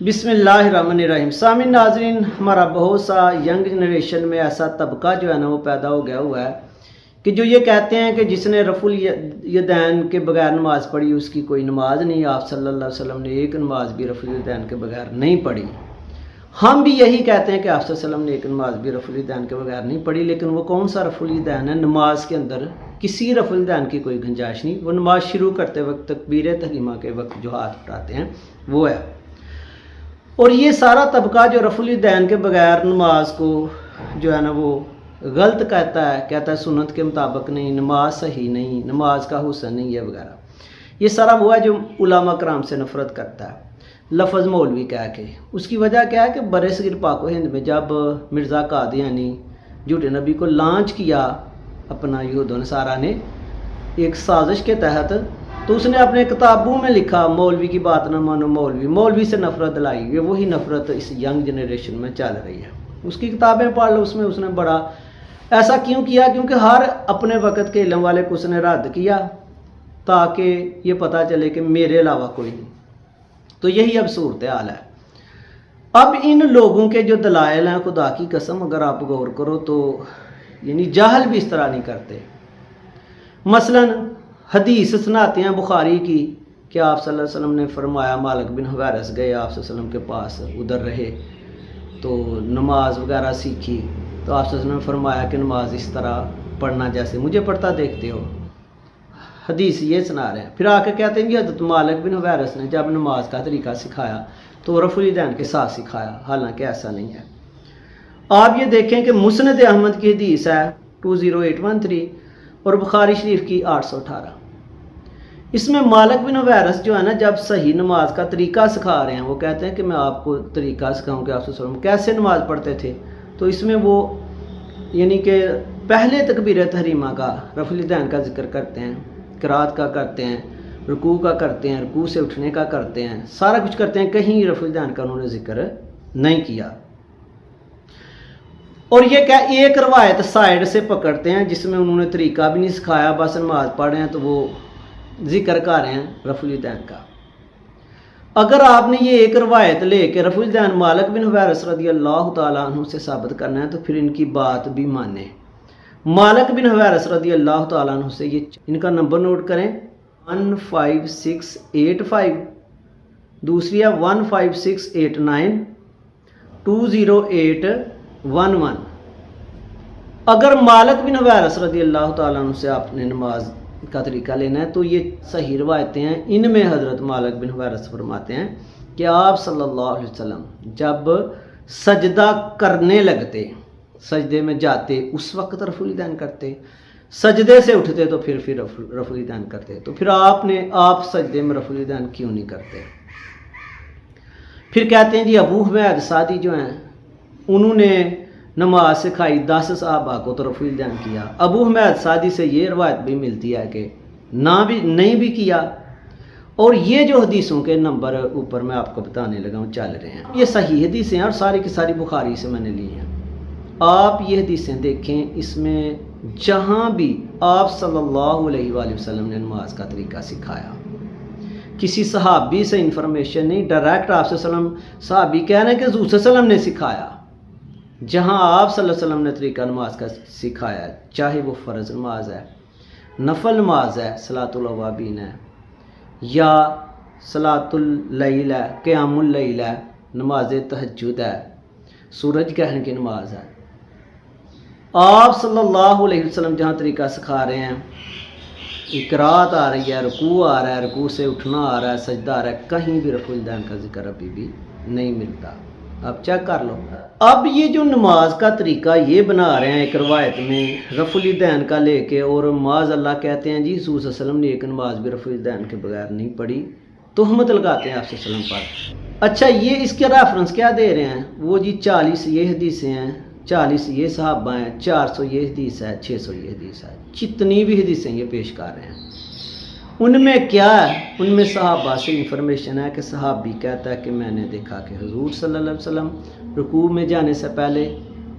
بسم اللہ الرحمن الرحیم۔ سامعین ناظرین، ہمارا بہت سا ینگ جنریشن میں ایسا طبقہ جو ہے نا وہ پیدا ہو گیا ہوا ہے کہ جو یہ کہتے ہیں کہ جس نے رفع الیدین کے بغیر نماز پڑھی اس کی کوئی نماز نہیں۔ آپ صلی اللہ علیہ وسلم نے ایک نماز بھی رفع الیدین کے بغیر نہیں پڑھی۔ ہم بھی یہی کہتے ہیں کہ آپ صلی اللہ علیہ وسلم نے ایک نماز بھی رفع الیدین کے بغیر نہیں پڑھی، لیکن وہ کون سا رفع الیدین ہے؟ نماز کے اندر کسی رفع الیدین کی کوئی گنجائش نہیں۔ وہ نماز شروع کرتے وقت تکبیر تحریمہ کے وقت جو ہاتھ اٹھاتے ہیں وہ ہے۔ اور یہ سارا طبقہ جو رفع الیدین کے بغیر نماز کو جو ہے نا وہ غلط کہتا ہے سنت کے مطابق نہیں، نماز صحیح نہیں، نماز کا حسن نہیں ہے وغیرہ، یہ سارا وہ ہے جو علماء کرام سے نفرت کرتا ہے لفظ مولوی کہہ کے۔ اس کی وجہ کیا ہے کہ برصغیر پاک و ہند میں جب مرزا قادیانی جھوٹے نبی کو لانچ کیا اپنا یہود و نصارہ نے ایک سازش کے تحت، تو اس نے اپنے کتابوں میں لکھا مولوی کی بات نہ مانو، مولوی سے نفرت لائی۔ یہ وہی نفرت اس ینگ جنریشن میں چل رہی ہے۔ اس کی کتابیں پڑھ لو، اس نے بڑا ایسا کیوں کیا؟ کیونکہ ہر اپنے وقت کے علم والے کو اس نے رد کیا تاکہ یہ پتہ چلے کہ میرے علاوہ کوئی نہیں۔ تو یہی اب صورتحال ہے۔ اب ان لوگوں کے جو دلائل ہیں، خدا کی قسم اگر آپ غور کرو تو یعنی جاہل بھی اس طرح نہیں کرتے۔ مثلاً حدیث سناتے ہیں بخاری کی کہ آپ صلی اللہ علیہ وسلم نے فرمایا، مالک بن حویرث گئے آپ صلی اللہ علیہ وسلم کے پاس، ادھر رہے تو نماز وغیرہ سیکھی، تو آپ صلی اللہ علیہ وسلم نے فرمایا کہ نماز اس طرح پڑھنا جیسے مجھے پڑھتا دیکھتے ہو۔ حدیث یہ سنا رہے ہیں۔ پھر آ کے کہتے ہیں کہ حضرت مالک بن حویرث نے جب نماز کا طریقہ سکھایا تو رفع الیدین کے ساتھ سکھایا، حالانکہ ایسا نہیں ہے۔ آپ یہ دیکھیں کہ مسند احمد کی حدیث ہے 20813 اور بخاری شریف کی 818۔ اس میں مالک بن حویرث جو ہے نا جب صحیح نماز کا طریقہ سکھا رہے ہیں، وہ کہتے ہیں کہ میں آپ کو طریقہ سکھاؤں کہ آپ صلی اللہ علیہ وسلم کیسے نماز پڑھتے تھے، تو اس میں وہ یعنی کہ پہلے تکبیر تحریمہ کا رفع الیدین کا ذکر کرتے ہیں، قرات کا کرتے ہیں، رکوع کا کرتے ہیں، رکوع سے اٹھنے کا کرتے ہیں، سارا کچھ کرتے ہیں، کہیں رفع الیدین کا انہوں نے ذکر نہیں کیا۔ اور یہ کہ ایک روایت سائیڈ سے پکڑتے ہیں جس میں انہوں نے طریقہ بھی نہیں سکھایا، بس نماز پڑھ رہے ہیں تو وہ ذکر کر رہے ہیں رفع الیدین کا۔ اگر آپ نے یہ ایک روایت لے کے رفع الیدین مالک بن حویرث رضی اللہ تعالیٰ عنہ سے ثابت کرنا ہے تو پھر ان کی بات بھی مانیں۔ مالک بن حویرث رضی اللہ تعالیٰ عنہ سے یہ ان کا نمبر نوٹ کریں 15685، دوسری ہے 15689 20811۔ اگر مالک بن حویرث رضی اللہ تعالیٰ عنہ سے آپ نے نماز کا طریقہ لینا ہے تو یہ صحیح روایتیں ہیں۔ ان میں حضرت مالک بن حویرث فرماتے ہیں کہ آپ صلی اللہ علیہ وسلم جب سجدہ کرنے لگتے، سجدے میں جاتے اس وقت رفع الیدین کرتے، سجدے سے اٹھتے تو پھر رفع الیدین کرتے۔ تو پھر آپ سجدے میں رفع الیدین کیوں نہیں کرتے؟ پھر کہتے ہیں جی ابو حمید سعدی جو ہیں انہوں نے نماز سکھائی 10 صحابہ کو تو رفع الیدین کیا۔ ابو حمید سعدی سے یہ روایت بھی ملتی ہے کہ نہیں بھی کیا۔ اور یہ جو حدیثوں کے نمبر اوپر میں آپ کو بتانے لگا ہوں چل رہے ہیں، یہ صحیح حدیثیں ہیں اور ساری کی ساری بخاری سے میں نے لی ہیں۔ آپ یہ حدیثیں دیکھیں، اس میں جہاں بھی آپ صلی اللہ علیہ وآلہ وسلم نے نماز کا طریقہ سکھایا، کسی صحابی سے انفارمیشن نہیں، ڈائریکٹ آپ صلی اللہ علیہ وسلم صحابی کہہ رہے ہیں کہ حضور صلی اللہ علیہ وسلم نے سکھایا۔ جہاں آپ صلی اللہ علیہ وسلم نے طریقہ نماز کا سکھایا، چاہے وہ فرض نماز ہے، نفل نماز ہے، صلاۃ الاوابین ہے، یا صلاۃ اللیل ہے، قیام اللیل ہے، نماز تہجد ہے، سورج گرہن کی نماز ہے، آپ صلی اللہ علیہ وسلم جہاں طریقہ سکھا رہے ہیں، قرات آ رہی ہے، رکوع آ رہا ہے، رکوع سے اٹھنا آ رہا ہے، سجدہ آ رہا ہے، کہیں بھی رفع الیدین کا ذکر ابھی بھی نہیں ملتا۔ آپ چیک کر لو۔ اب یہ جو نماز کا طریقہ یہ بنا رہے ہیں ایک روایت میں رفع الیدین کا لے کے، اور معاذ اللہ کہتے ہیں جی حضور صلی اللہ علیہ وسلم نے ایک نماز بھی رفع الیدین کے بغیر نہیں پڑھی، تہمت لگاتے ہیں آپ صلی اللہ علیہ وسلم پر۔ اچھا، یہ اس کے ریفرنس کیا دے رہے ہیں؟ وہ جی 40 یہ حدیثیں ہیں، 40 یہ صحابہ ہیں، 400 یہ حدیث ہے، 600 یہ حدیث ہے، جتنی بھی حدیثیں یہ پیش کر رہے ہیں ان میں کیا ہے؟ ان میں صحابہ سے انفارمیشن ہے کہ صحابی کہتا ہے کہ میں نے دیکھا کہ حضور صلی اللہ علیہ وسلم رکوع میں جانے سے پہلے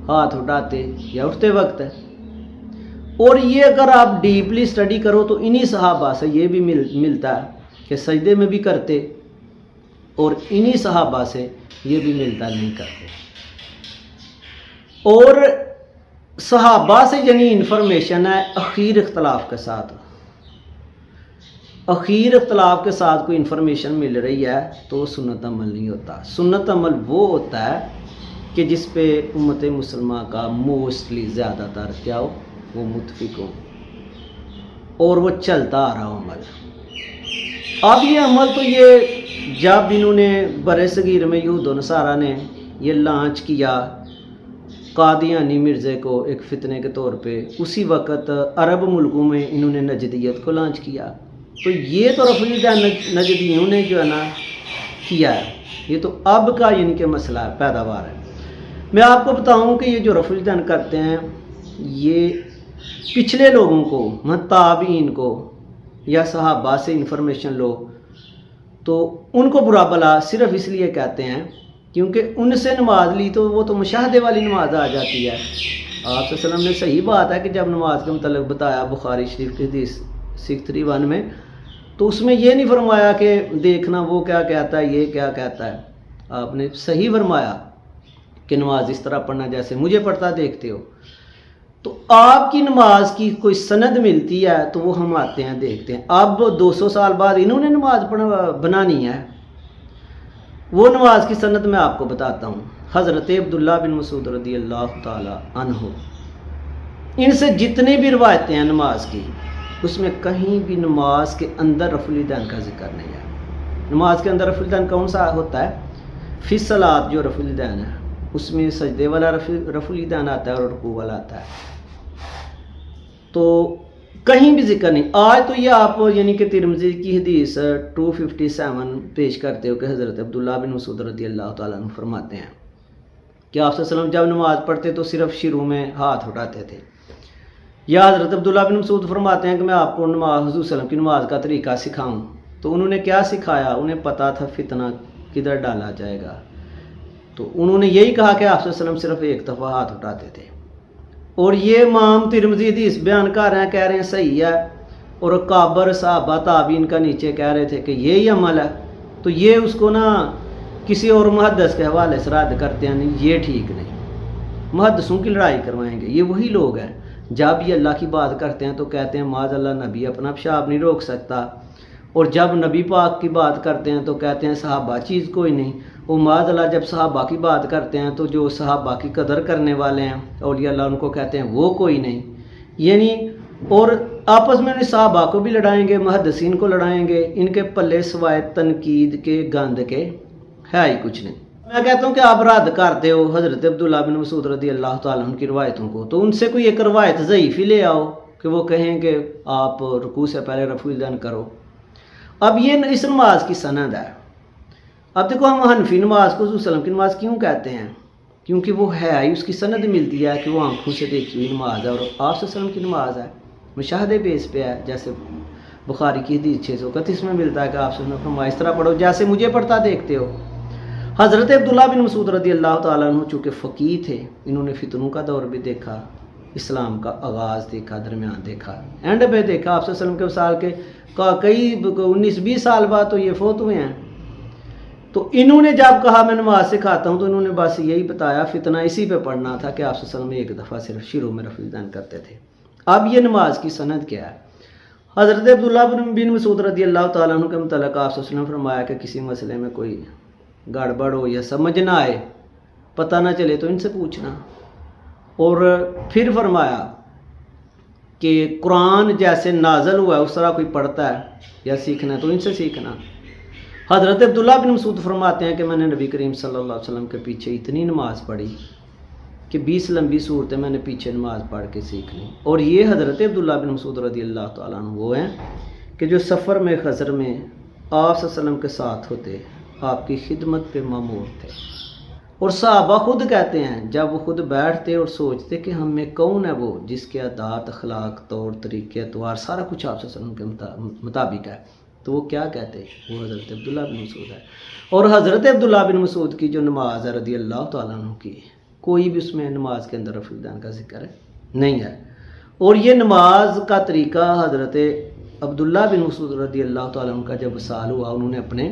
ہاتھ اٹھاتے یا اٹھتے وقت ہے۔ اور یہ اگر آپ ڈیپلی اسٹڈی کرو تو انہی صحابہ سے یہ بھی ملتا ہے کہ سجدے میں بھی کرتے اور انہی صحابہ سے یہ بھی ملتا نہیں کرتے. اور صحابہ سے یعنی انفارمیشن ہے اخیر اختلاف کے ساتھ. اخیر اختلاف کے ساتھ کوئی انفارمیشن مل رہی ہے تو وہ سنت عمل نہیں ہوتا. سنت عمل وہ ہوتا ہے کہ جس پہ امت مسلمہ کا موسٹلی زیادہ تر کیا ہو، وہ متفق ہو اور وہ چلتا آ رہا ہو عمل. اب یہ عمل تو یہ جب انہوں نے بر صغیر میں یہود و نصارہ نے یہ لانچ کیا قادیانی مرزے کو ایک فتنے کے طور پہ، اسی وقت عرب ملکوں میں انہوں نے نجدیت کو لانچ کیا. تو یہ تو رفع الدین نجدیوں نے جو ہے نا کیا ہے. یہ تو اب کا یعنی کہ مسئلہ ہے، پیداوار ہے. میں آپ کو بتاؤں کہ یہ جو رفع الدین کرتے ہیں یہ پچھلے لوگوں کو، تابعین کو یا صحابہ سے انفارمیشن لو تو ان کو برا بلا صرف اس لیے کہتے ہیں کیونکہ ان سے نماز لی تو وہ تو مشاہدے والی نماز آ جاتی ہے. آپ صلی اللہ علیہ وسلم نے صحیح بات ہے کہ جب نماز کے متعلق بتایا بخاری شریف کی حدیث 631 میں، تو اس میں یہ نہیں فرمایا کہ دیکھنا وہ کیا کہتا ہے یہ کیا کہتا ہے. آپ نے صحیح فرمایا کہ نماز اس طرح پڑھنا جیسے مجھے پڑھتا دیکھتے ہو. تو آپ کی نماز کی کوئی سند ملتی ہے تو وہ ہم آتے ہیں دیکھتے ہیں. اب 200 سال بعد انہوں نے نماز بنانی ہے. وہ نماز کی سند میں آپ کو بتاتا ہوں. حضرت عبداللہ بن مسعود رضی اللہ تعالی عنہ، ان سے جتنے بھی روایتیں ہیں نماز کی، اس میں کہیں بھی نماز کے اندر رفع الیدین کا ذکر نہیں ہے. نماز کے اندر رفع الیدین کون سا ہوتا ہے؟ فی الصلاۃ جو رفع الیدین ہے اس میں سجدے والا رفع الیدین آتا ہے اور رکوع والا آتا ہے. تو کہیں بھی ذکر نہیں. آج تو یہ آپ یعنی کہ ترمذی کی حدیث 257 پیش کرتے ہو کہ حضرت عبداللہ بن مسعود رضی اللہ تعالیٰ عنہ فرماتے ہیں کہ آپ صلی اللہ علیہ وسلم جب نماز پڑھتے تو صرف شروع میں ہاتھ اٹھاتے تھے. یا حضرت عبداللہ بن مسعود فرماتے ہیں کہ میں آپ کو نماز حضور صلی اللہ علیہ وسلم کی نماز کا طریقہ سکھاؤں. تو انہوں نے کیا سکھایا؟ انہیں پتہ تھا فتنہ کدھر ڈالا جائے گا. تو انہوں نے یہی کہا کہ آپ صلی اللہ علیہ وسلم صرف ایک دفعہ ہاتھ اٹھاتے تھے. اور یہ امام ترمذی حدیث بیان کر رہے ہیں، کہہ رہے ہیں صحیح ہے، اور کابر صحابہ تابعین کا نیچے کہہ رہے تھے کہ یہی عمل ہے. تو یہ اس کو نا کسی اور محدث کے حوالے سے رد کرتے ہیں، نہیں یہ ٹھیک نہیں. محدثوں کی لڑائی کروائیں گے. یہ وہی لوگ ہیں جب یہ اللہ کی بات کرتے ہیں تو کہتے ہیں معاذ اللہ نبی اپنا پیشاب نہیں روک سکتا، اور جب نبی پاک کی بات کرتے ہیں تو کہتے ہیں صحابہ چیز کوئی نہیں. وہ معاذ اللہ جب صحابہ کی بات کرتے ہیں تو جو صحابہ کی قدر کرنے والے ہیں اولیاء اللہ ان کو کہتے ہیں وہ کوئی نہیں. یعنی اور آپس میں صحابہ کو بھی لڑائیں گے، محدثین کو لڑائیں گے. ان کے پلے سوائے تنقید کے گند کے ہے ہی کچھ نہیں. میں کہتا ہوں کہ آپ رد کرتے ہو حضرت عبداللہ بن مسعود رضی اللہ تعالیٰ عنہ کی روایتوں کو، تو ان سے کوئی ایک روایت ضعیف ہی لے آؤ کہ وہ کہیں کہ آپ رکوع سے پہلے رفع الیدین کرو. اب یہ اس نماز کی سند ہے. اب دیکھو ہم حنفی نماز کو حضور صلی اللہ علیہ وسلم کی نماز کیوں کہتے ہیں؟ کیونکہ وہ ہے ہی، اس کی سند ملتی ہے کہ وہ آنکھوں سے دیکھی ہوئی نماز ہے اور آپ صلی اللہ علیہ وسلم کی نماز ہے، مشاہدے بیس پہ ہے. جیسے بخاری کی حدیث 631 میں ملتا ہے کہ آپ صلی اللہ علیہ وسلم اس طرح پڑھو جیسے مجھے پڑھتا دیکھتے ہو. حضرت عبداللہ بن مسعود رضی اللہ تعالیٰ عنہ چونکہ فقیہ تھے، انہوں نے فتنوں کا دور بھی دیکھا، اسلام کا آغاز دیکھا، درمیان دیکھا، اینڈ پہ دیکھا. آپ صلی اللہ علیہ وسلم کے وصال کے کئی 19-20 سال بعد تو یہ فوت ہوئے ہیں. تو انہوں نے جب کہا میں نماز سکھاتا ہوں تو انہوں نے بس یہی بتایا فتنہ اسی پہ پڑھنا تھا کہ آپ صلی اللہ علیہ وسلم ایک دفعہ صرف شروع میں رفع الیدین کرتے تھے. اب یہ نماز کی سند کیا ہے؟ حضرت عبداللہ بن مسعود رضی اللہ تعالیٰ عنہ کے متعلق آپ صلی اللہ علیہ وسلم فرمایا کہ کسی مسئلے میں کوئی گڑبڑ ہو یا سمجھ نہ آئے، پتہ نہ چلے تو ان سے پوچھنا. اور پھر فرمایا کہ قرآن جیسے نازل ہوا ہے اس طرح کوئی پڑھتا ہے یا سیکھنا ہے تو ان سے سیکھنا. حضرت عبداللہ بن مسعود فرماتے ہیں کہ میں نے نبی کریم صلی اللہ علیہ وسلم کے پیچھے اتنی نماز پڑھی کہ 20 لمبی صورتیں میں نے پیچھے نماز پڑھ کے سیکھ لی. اور یہ حضرت عبداللہ بن مسعود رضی اللہ تعالیٰ عنہ وہ ہیں کہ جو سفر میں خضر میں آپ صلی اللہ علیہ وسلم کے ساتھ ہوتے، آپ کی خدمت پہ مامور تھے. اور صحابہ خود کہتے ہیں جب وہ خود بیٹھتے اور سوچتے کہ ہم میں کون ہے وہ جس کے عادات، اخلاق، طور طریقے، اطوار سارا کچھ آپ صلی اللہ علیہ وسلم کے مطابق ہے، تو وہ کیا کہتے ہیں؟ وہ حضرت عبداللہ بن مسعود ہے. اور حضرت عبداللہ بن مسعود کی جو نماز ہے رضی اللہ تعالیٰ عنہ کی، کوئی بھی اس میں نماز کے اندر رفع الیدین کا ذکر نہیں ہے. اور یہ نماز کا طریقہ حضرت عبداللہ بن مسعود رضی اللہ تعالیٰ عنہ کا جب وصال ہوا، انہوں نے اپنے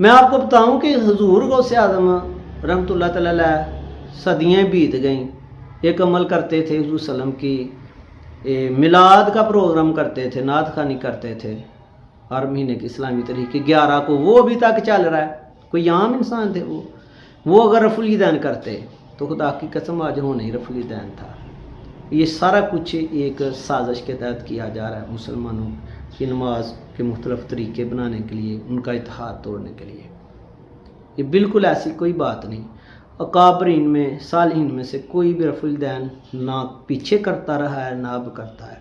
میں آپ کو بتاؤں کہ حضور غوث اعظم رحمۃ اللہ تعالی علیہ صدیاں بیت گئیں، ایک عمل کرتے تھے حضور صلی اللہ علیہ وسلم کی میلاد کا پروگرام کرتے تھے، نعت خوانی کرتے تھے ہر مہینے کی اسلامی تاریخ کی 11 کو، وہ ابھی تک چل رہا ہے، کوئی عام انسان تھے وہ اگر رفع الیدین کرتے تو خدا کی قسم آج ہونا ہی رفع الیدین تھا۔ یہ سارا کچھ ایک سازش کے تحت کیا جا رہا ہے مسلمانوں کی نماز کے مختلف طریقے بنانے کے لیے، ان کا اتحاد توڑنے کے لیے۔ یہ بالکل ایسی کوئی بات نہیں۔ اکابرین میں صالحین میں سے کوئی بھی رفع الیدین نہ پیچھے کرتا رہا ہے نہ اب کرتا ہے۔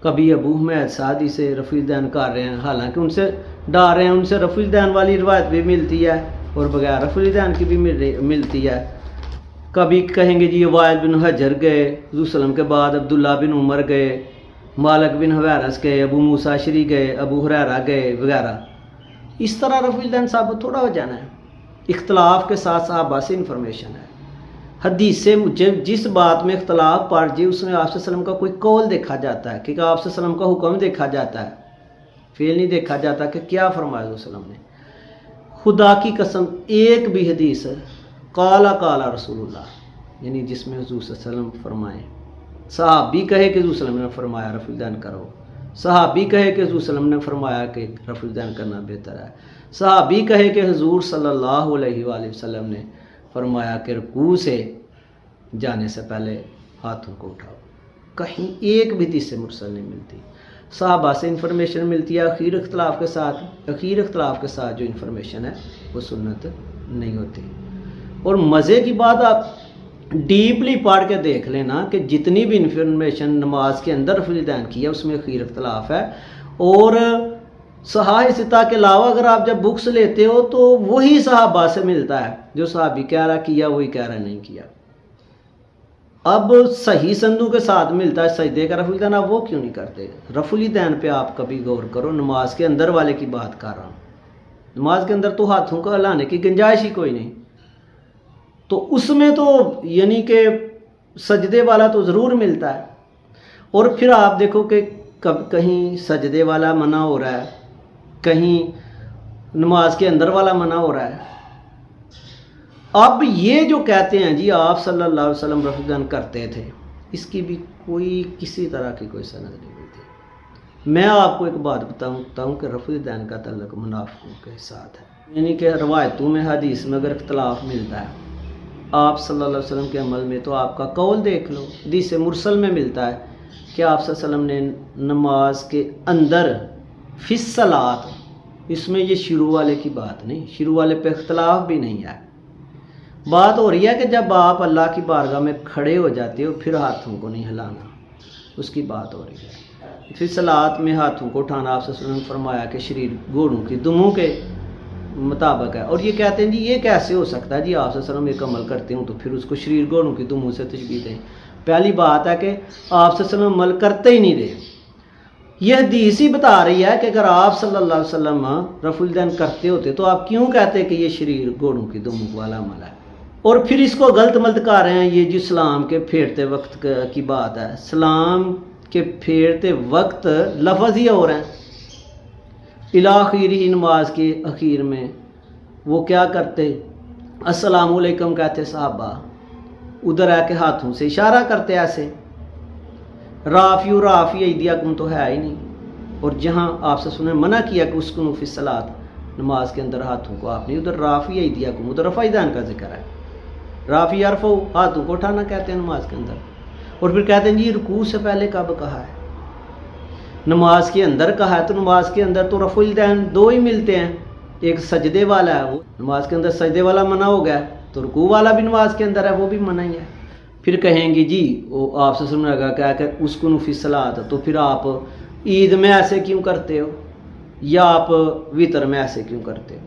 کبھی ابو حمید سعدی سے رفع الیدین کر رہے ہیں، حالانکہ ان سے ڈار رہے ہیں، ان سے رفع الیدین والی روایت بھی ملتی ہے اور بغیر رفع الیدین کی بھی ملتی ہے۔ کبھی کہیں گے جی وائل بن حجر گئے حضور صلی اللہ علیہ وسلم کے بعد، عبداللہ بن عمر گئے، مالک بن حویرث گئے، ابو موسیٰ اشعری گئے، ابو ہریرہ گئے وغیرہ۔ اس طرح رفع الیدین ثابت تھوڑا ہو جانا ہے۔ اختلاف کے ساتھ صحابہ سے انفارمیشن ہے، حدیث سے جس بات میں اختلاف پڑ جائے اس میں آپ صلی اللہ علیہ وسلم کا کوئی قول دیکھا جاتا ہے کہ آپ صلی اللہ علیہ وسلم کا حکم دیکھا جاتا ہے، فعل نہیں دیکھا جاتا کہ کیا فرمایا حضور صلی اللہ علیہ وسلم نے۔ خدا کی قسم ایک بھی حدیث قال رسول اللہ یعنی جس میں حضور صلی اللہ علیہ وسلم فرمائے، صحابی کہے کہ حضور صلی اللہ علیہ وسلم نے فرمایا رفع الیدین کرو، صحابی کہے کہ حضور صلی اللہ علیہ وسلم نے فرمایا کہ رفع الیدین کرنا بہتر ہے، صحابی کہے کہ حضور صلی اللہ علیہ وآلہ وسلم نے فرمایا کہ رکوع سے جانے سے پہلے ہاتھوں کو اٹھاؤ۔ کہیں ایک بھی حدیث سے مرسل نہیں ملتی۔ صحابہ سے انفارمیشن ملتی ہے اخیر اختلاف کے ساتھ جو انفارمیشن ہے وہ سنت نہیں ہوتی۔ اور مزے کی بات آپ ڈیپلی پڑھ کے دیکھ لینا کہ جتنی بھی انفارمیشن نماز کے اندر رفع الیدین کی ہے اس میں اخیر اختلاف ہے، اور صحاح ستہ کے علاوہ اگر آپ جب بکس لیتے ہو تو وہی صحابہ سے ملتا ہے، جو صحابی کہہ رہا کیا وہی کہہ رہا نہیں کیا۔ اب صحیح سندوں کے ساتھ ملتا ہے سجدے کا رفع الیدین، آپ وہ کیوں نہیں کرتے؟ رفع الیدین پہ آپ کبھی غور کرو، نماز کے اندر والے کی بات کر رہا ہوں۔ نماز کے اندر تو ہاتھوں کو ہلانے کی گنجائش ہی کوئی نہیں، تو اس میں تو یعنی کہ سجدے والا تو ضرور ملتا ہے۔ اور پھر آپ دیکھو کہ کہیں سجدے والا منع ہو رہا ہے، کہیں نماز کے اندر والا منع ہو رہا ہے۔ اب یہ جو کہتے ہیں جی آپ صلی اللہ علیہ وسلم رفع الیدین کرتے تھے، اس کی بھی کوئی کسی طرح کی کوئی سند نہیں ملتی۔ میں آپ کو ایک بات بتاؤں کہ رفع الیدین کا تعلق منافقوں کے ساتھ ہے، یعنی کہ روایتوں میں حدیث میں اگر اختلاف ملتا ہے آپ صلی اللہ علیہ وسلم کے عمل میں تو آپ کا قول دیکھ لو۔ حدیث مرسل میں ملتا ہے کہ آپ صلی اللہ علیہ وسلم نے نماز کے اندر فی الصلاۃ، اس میں یہ شروع والے کی بات نہیں، شروع والے پہ اختلاف بھی نہیں ہے۔ بات ہو رہی ہے کہ جب آپ اللہ کی بارگاہ میں کھڑے ہو جاتے ہو پھر ہاتھوں کو نہیں ہلانا، اس کی بات ہو رہی ہے۔ فی الصلاۃ میں ہاتھوں کو اٹھانا آپ صلی اللہ علیہ وسلم نے فرمایا کہ شریر گھوڑوں کی دموں کے مطابق ہے۔ اور یہ کہتے ہیں جی یہ کیسے ہو سکتا ہے جی آپ صلی اللہ علیہ وسلم ایک عمل کرتے ہوں تو پھر اس کو شریر گھوڑوں کی دموں سے تشبیہ دیں۔ پہلی بات ہے کہ آپ صلی اللہ علیہ وسلم عمل کرتے ہی نہیں رہے۔ یہ حدیث ہی بتا رہی ہے کہ اگر آپ صلی اللہ علیہ وسلم رفع الیدین کرتے ہوتے تو آپ کیوں کہتے کہ یہ شریر گھوڑوں کی دموں والا عمل ہے؟ اور پھر اس کو غلط ملت کر رہے ہیں، یہ جو سلام کے پھیرتے وقت کی بات ہے، سلام کے پھیرتے وقت لفظ ہی ہو رہے ہیں۔ الاخیری نماز کے اخیر میں وہ کیا کرتے؟ السلام علیکم کہتے صحابہ، ادھر ہے کہ ہاتھوں سے اشارہ کرتے ایسے۔ رافی ایدیکم تو ہے ہی نہیں، اور جہاں آپ سے سنے منع کیا کہ اسکنوا فی الصلاۃ، نماز کے اندر ہاتھوں کو آپ نہیں، ادھر رافی ایدیکم، ادھر رفع الیدین کا ذکر ہے۔ رافی یرفع، ہاتھوں کو اٹھانا کہتے ہیں نماز کے اندر۔ اور پھر کہتے ہیں جی رکوع سے پہلے کب کہا ہے؟ نماز کے اندر کہا ہے تو نماز کے اندر تو رفع الیدین دو ہی ملتے ہیں، ایک سجدے والا ہے، وہ نماز کے اندر سجدے والا منع ہو گیا، تو رکوع والا بھی نماز کے اندر ہے، وہ بھی منع ہی ہے۔ پھر کہیں گی جی وہ آپ سے سننے لگا کہا کہ اسکنوا فی الصلاۃ، تو پھر آپ عید میں ایسے کیوں کرتے ہو یا آپ وطر میں ایسے کیوں کرتے ہو؟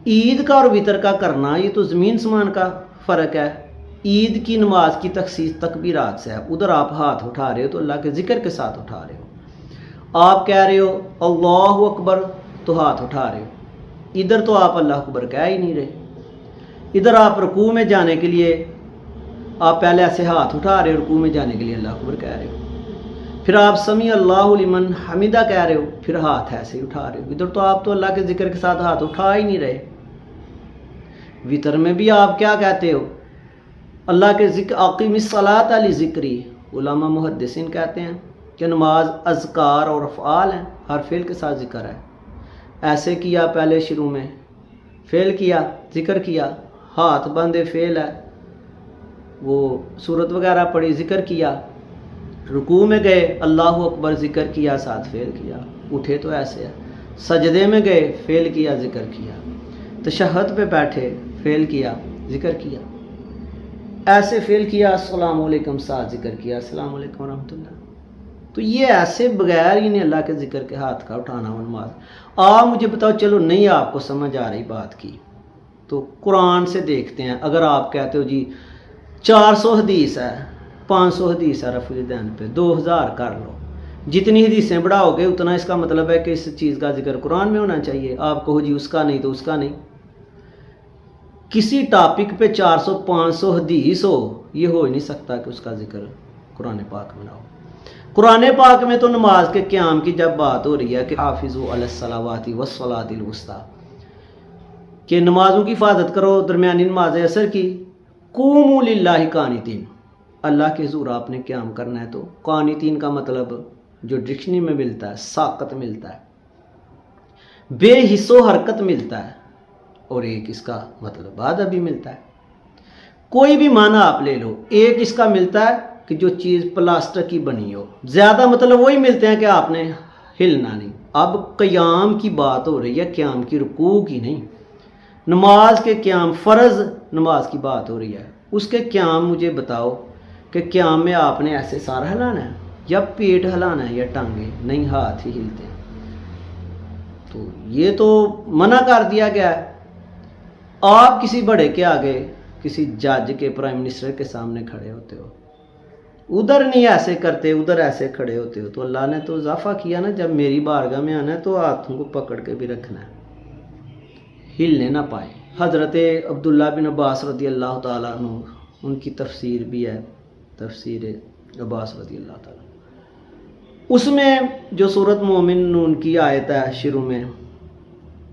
عید کا اور وطر کا کرنا یہ تو زمین سمان کا فرق ہے۔ عید کی نماز کی تخصیص تکبیرات سے ہے، ادھر آپ ہاتھ اٹھا رہے ہو تو اللہ کے ذکر کے ساتھ اٹھا رہے ہو، آپ کہہ رہے ہو اللہ اکبر تو ہاتھ اٹھا رہے ہو، ادھر تو آپ اللہ اکبر کہہ ہی نہیں رہے۔ ادھر آپ رکوع میں جانے کے لیے آپ پہلے ایسے ہاتھ اٹھا رہے ہو، رکوع میں جانے کے لیے اللہ اکبر کہہ رہے ہو۔ پھر آپ سمیع اللہ لمن حمیدہ کہہ رہے ہو، پھر ہاتھ ایسے ہی اٹھا رہے ہو. ادھر تو آپ تو اللہ کے ذکر کے ساتھ ہاتھ اٹھا ہی نہیں رہے. وطر میں بھی آپ کیا کہتے ہو؟ اللہ کے ذکر، اقیم الصلاۃ لذکری. علماء محدثین کہتے ہیں کہ نماز اذکار اور افعال ہیں، ہر فعل کے ساتھ ذکر ہے. ایسے کیا پہلے شروع میں، فعل کیا، ذکر کیا، ہاتھ بندے فعل ہے، وہ سورت وغیرہ پڑھی، ذکر کیا، رکوع میں گئے اللہ اکبر ذکر کیا، ساتھ فعل کیا، اٹھے تو ایسے ہے، سجدے میں گئے فعل کیا، ذکر کیا، تشہد پہ بیٹھے فعل کیا، ذکر کیا، ایسے فعل کیا، السلام علیکم ساتھ ذکر کیا، السلام علیکم ورحمۃ اللہ. تو یہ ایسے بغیر ہی نہیں اللہ کے ذکر کے ہاتھ کا اٹھانا ہو نماز. آپ مجھے بتاؤ، چلو نہیں آپ کو سمجھ آ رہی بات کی تو قرآن سے دیکھتے ہیں. اگر آپ کہتے ہو جی 400 حدیث ہے، 500 حدیث ہے رفع الیدین پہ، 2000 کر لو، جتنی حدیثیں بڑھاؤ گے اتنا اس کا مطلب ہے کہ اس چیز کا ذکر قرآن میں ہونا چاہیے. آپ کہو جی اس کا نہیں تو اس کا نہیں. کسی ٹاپک پہ 400 500 حدیث ہو، یہ ہو ہی نہیں سکتا کہ اس کا ذکر قرآن پاک میں نہ ہو. قرآن پاک میں تو نماز کے قیام کی جب بات ہو رہی ہے کہ حافظوا علی الصلوات والصلاۃ الوسطی، کہ نمازوں کی حفاظت کرو، درمیانی نماز عصر کی، قوموا للہ قانتین، اللہ کے حضور آپ نے قیام کرنا ہے. تو قانتین کا مطلب جو ڈکشنری میں ملتا ہے ساکت ملتا ہے، بے حص و حرکت ملتا ہے، اور ایک اس کا مطلب بعد ابھی ملتا ہے. کوئی بھی معنی آپ لے لو، ایک اس کا ملتا ہے کہ جو چیز پلاسٹر کی بنی ہو، زیادہ مطلب وہی ملتے ہیں کہ آپ نے ہلنا نہیں. اب قیام کی بات ہو رہی ہے، قیام کی، رکوع کی نہیں. نماز کے قیام، فرض نماز کی بات ہو رہی ہے، اس کے قیام مجھے بتاؤ کہ قیام میں آپ نے ایسے سارا ہلانا ہے یا پیٹ ہلانا ہے یا ٹانگیں؟ نہیں، ہاتھ ہی ہلتے ہیں. تو یہ تو منع کر دیا گیا ہے. آپ کسی بڑے کے آگے، کسی جج کے، پرائم منسٹر کے سامنے کھڑے ہوتے ہو، ادھر نہیں ایسے کرتے، ادھر ایسے کھڑے ہوتے ہو، تو اللہ نے تو اضافہ کیا نا، جب میری بارگاہ میں آنا ہے تو ہاتھوں کو پکڑ کے بھی رکھنا ہے، ہلنے نہ پائے. حضرت عبداللہ بن عباس رضی اللہ تعالیٰ عنہ، ان کی تفسیر بھی ہے، تفسیر عباس رضی اللہ تعالیٰ، اس میں جو سورۃ مومنون کی آیت ہے شروع میں،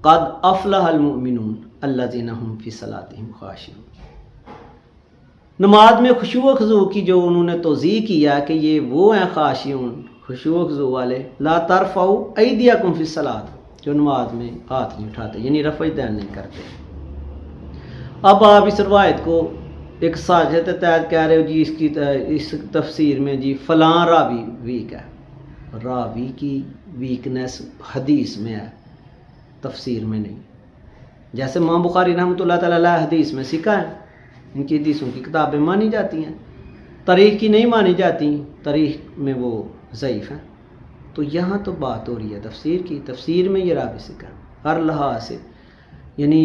قد افلح المؤمنون الذین هم فی صلاتهم خاشعون، نماز میں خشوع و خضوع کی جو انہوں نے توضیح کیا کہ یہ وہ ہیں خاشعون، خشوع و خضوع والے. لا ترفعوا ایدیکم فی الصلاۃ، جو نماز میں ہاتھ نہیں اٹھاتے، یعنی رفع دین نہیں کرتے. اب آپ اس روایت کو ایک ساجت تحت کہہ رہے ہو جی اس تفسیر میں جی فلاں راوی ویک ہے. راوی کی ویکنیس حدیث میں ہے، تفسیر میں نہیں. جیسے امام بخاری رحمۃ اللہ تعالی علیہ حدیث میں سکھا ہے، ان کی حدیثوں کی کتابیں مانی جاتی ہیں، تاریخ کی نہیں مانی جاتی، تاریخ میں وہ ضعیف ہیں. تو یہاں تو بات ہو رہی ہے تفسیر کی، تفسیر میں یہ راوی سکھا ہر لحاظ سے، یعنی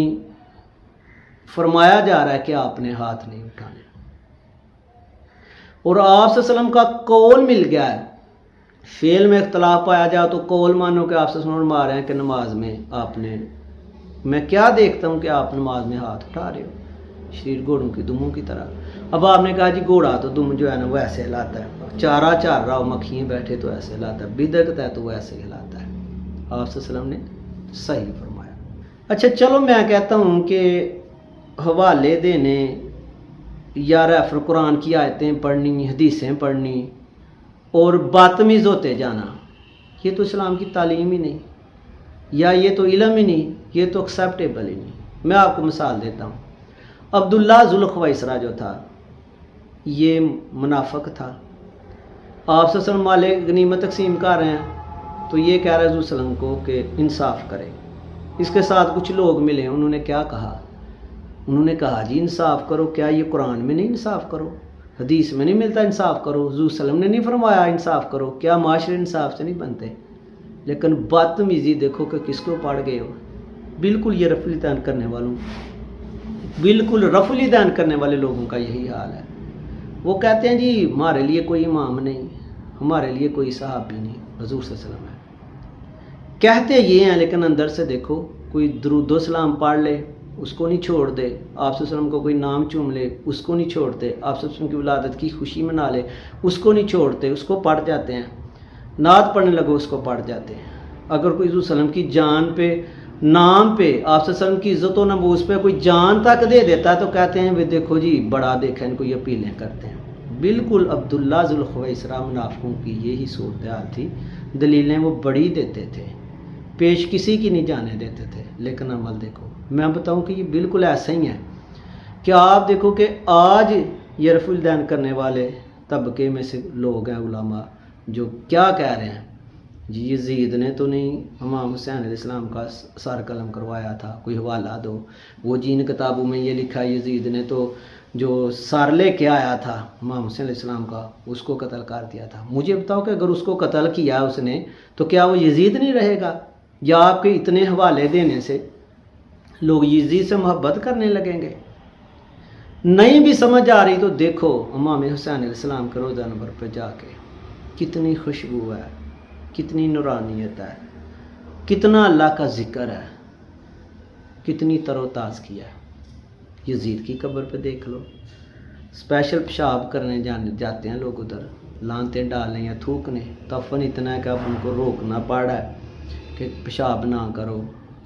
فرمایا جا رہا ہے کہ آپ نے ہاتھ نہیں اٹھانے. اور آپ صلی اللہ علیہ وسلم کا قول مل گیا ہے. فعل میں اختلاف پایا جائے تو قول مانو کہ آپ سے سن مار رہے ہیں کہ نماز میں آپ نے، میں کیا دیکھتا ہوں کہ آپ نماز میں ہاتھ اٹھا رہے ہو شریر گھوڑوں کی دموں کی طرح. اب آپ نے کہا جی گھوڑا تو دم جو ہے نا وہ ایسے ہلاتا ہے، چارہ چار رہا ہو، مکھیاں بیٹھے تو ایسے ہلاتا ہے، بدعت ہے تو وہ ایسے ہلاتا ہے. آپ صلی اللہ علیہ وسلم نے صحیح فرمایا. اچھا چلو میں کہتا ہوں کہ حوالے دینے یا ریفر قرآن کی آیتیں پڑھنی، حدیثیں پڑھنی اور بدتمیز ہوتے جانا، یہ تو اسلام کی تعلیم ہی نہیں، یا یہ تو علم ہی نہیں، یہ تو ایکسیپٹیبل ہی نہیں. میں آپ کو مثال دیتا ہوں. عبداللہ ذوالخویسرہ جو تھا یہ منافق تھا. آپ صلی اللہ علیہ وسلم مال غنیمت تقسیم کر رہے ہیں تو یہ کہہ رہا ہے حضور صلی اللہ علیہ وسلم کو کہ انصاف کرے. اس کے ساتھ کچھ لوگ ملے، انہوں نے کیا کہا؟ انہوں نے کہا جی انصاف کرو. کیا یہ قرآن میں نہیں انصاف کرو؟ حدیث میں نہیں ملتا انصاف کرو؟ حضور صلی اللہ علیہ وسلم نے نہیں فرمایا انصاف کرو؟ کیا معاشرے انصاف سے نہیں بنتے؟ لیکن بدتمیزی دیکھو کہ کس کو پڑ گئے ہو. بالکل یہ رفع الیدین کرنے والوں، بالکل رفع الیدین کرنے والے لوگوں کا یہی حال ہے. وہ کہتے ہیں جی ہمارے لیے کوئی امام نہیں، ہمارے لیے کوئی صحابی نہیں، حضور صلی اللہ علیہ وسلم ہے. کہتے یہ ہیں لیکن اندر سے دیکھو، کوئی درود و سلام پڑھ لے اس کو نہیں چھوڑ دے، آپ صلی اللہ علیہ وسلم کو کوئی نام چوم لے اس کو نہیں چھوڑتے، آپ صلی اللہ علیہ وسلم کی ولادت کی خوشی منا لے اس کو نہیں چھوڑتے، اس کو پڑھ جاتے ہیں. نعت پڑھنے لگو اس کو پڑھ جاتے ہیں. اگر کوئی حضور صلی اللہ علیہ وسلم کی جان پہ، نام پہ، آپ صلی اللہ علیہ وسلم کی عزت و نموز پہ کوئی جان تک دے دیتا ہے تو کہتے ہیں وہ دیکھو جی بڑا دیکھا، ان کو یہ اپیلیں کرتے ہیں. بالکل عبداللہ ذوالخویسرہ منافقوں کی یہی صورتحال تھی. دلیلیں وہ بڑی دیتے تھے، پیش کسی کی نہیں جانے دیتے تھے، لیکن عمل دیکھو. میں بتاؤں کہ یہ بالکل ایسا ہی ہے کہ آپ دیکھو کہ آج یہ رفع الیدین کرنے والے طبقے میں سے لوگ ہیں، علماء، جو کیا کہہ رہے ہیں جی یزید نے تو نہیں امام حسین علیہ السلام کا سر قلم کروایا تھا، کوئی حوالہ دو. وہ جن کتابوں میں یہ لکھا ہے یزید نے تو جو سر لے کے آیا تھا امام حسین علیہ السلام کا اس کو قتل کر دیا تھا. مجھے بتاؤ کہ اگر اس کو قتل کیا اس نے تو کیا وہ یزید نہیں رہے گا؟ یا آپ کے اتنے حوالے دینے سے لوگ یزید سے محبت کرنے لگیں گے؟ نہیں بھی سمجھ آ رہی تو دیکھو امام حسین علیہ السلام کے روضہ نمبر پہ جا کے کتنی خوشبو ہے، کتنی نورانیت ہے، کتنا اللہ کا ذکر ہے، کتنی تر و تازگی ہے. یزید کی قبر پہ دیکھ لو، اسپیشل پیشاب کرنے جاتے ہیں لوگ ادھر، لانتیں ڈالنے یا تھوکنے. تفن اتنا ہے کہ اب ان کو روکنا پڑ رہا ہے کہ پیشاب نہ کرو،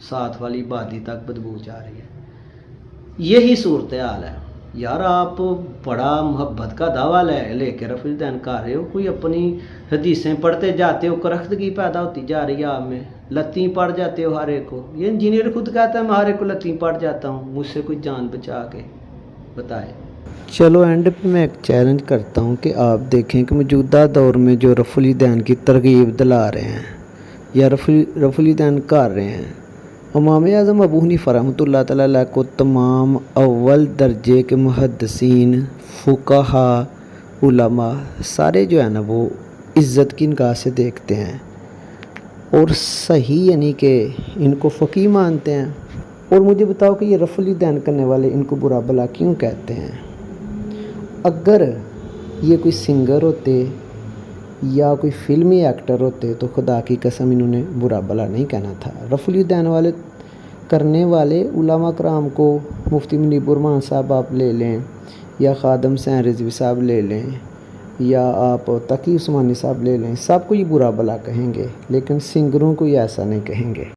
ساتھ والی بادی تک بدبو جا رہی ہے. یہی صورتحال ہے. یار آپ بڑا محبت کا دعویٰ لے کے رفع الیدین کر رہے ہو، کوئی اپنی حدیثیں پڑھتے جاتے ہو، کرختگی پیدا ہوتی جا رہی ہے آپ میں، لتیں پڑ جاتے ہو ہر ایک کو. یہ انجینئر خود کہتا ہے میں ہر ایک کو لتیں پڑ جاتا ہوں، مجھ سے کوئی جان بچا کے بتائے. چلو اینڈ پہ میں ایک چیلنج کرتا ہوں کہ آپ دیکھیں کہ موجودہ دور میں جو رفع الیدین کی ترغیب دلا رہے ہیں یا رفع الیدین کر رہے ہیں، امام اعظم ابو حنیفہ رحمۃ اللہ تعالیٰ علیہ کو تمام اول درجے کے محدثین، فقہا، علماء سارے جو ہے نا وہ عزت کی نگاہ سے دیکھتے ہیں اور صحیح یعنی کہ ان کو فقیہ مانتے ہیں. اور مجھے بتاؤ کہ یہ رفع الیدین کرنے والے ان کو برا بلا کیوں کہتے ہیں؟ اگر یہ کوئی سنگر ہوتے یا کوئی فلمی ایکٹر ہوتے تو خدا کی قسم انہوں نے برا بلا نہیں کہنا تھا. رفع الیدین والے کرنے والے علماء کرام کو مفتی منیب الرحمان صاحب آپ لے لیں یا خادم حسین رضوی صاحب لے لیں یا آپ تقی عثمانی صاحب لے لیں، سب کو یہ برا بلا کہیں گے، لیکن سنگروں کو یہ ایسا نہیں کہیں گے.